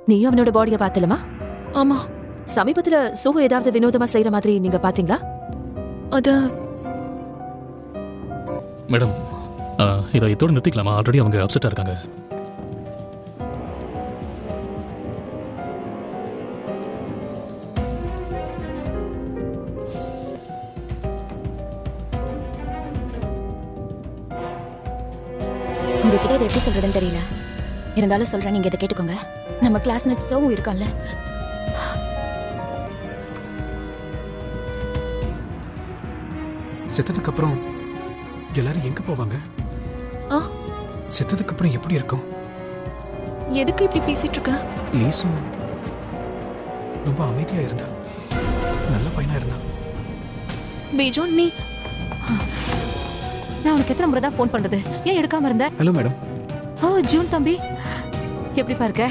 நீயும் அவனோட பாடியை பார்த்தலமா? ஆமா. சமீபத்துல சோஹு ஏதாவது வினோதமா செய்யற மாதிரி நீங்க பாத்தீங்களா? அத மேடம், இதை இதோட நிறுத்திக்கலாமா? ஆல்ரெடி அவங்க அப்செட்டா இருக்காங்க. உங்ககிட்ட இதை எப்படி சொல்றதுன்னு தெரியல. இருந்தாலும் சொல்றேன், நீங்க இதை கேட்டுக்கோங்க. நம்ம கிளாஸ்மேட் சோவும் இருக்கான்ல, செத்ததுக்கு அப்புறம் எல்லாரும் எங்க போவாங்க? ஆ, செத்ததுக்கு அப்புறம் எப்படி இருக்கும்? எதுக்கு இப்படி பேசிட்டு இருக்க? லீசும் ரொம்ப அமைதியா இருந்தா, நல்ல பையனா இருந்தா. பேஜோன், நீ நான் உனக்கு எத்தனை முறை தான் ஃபோன் பண்றது? ஏன் எடுக்காம இருந்த? Hello madam. ஜூன் தம்பி, எப்படி பாருக்க?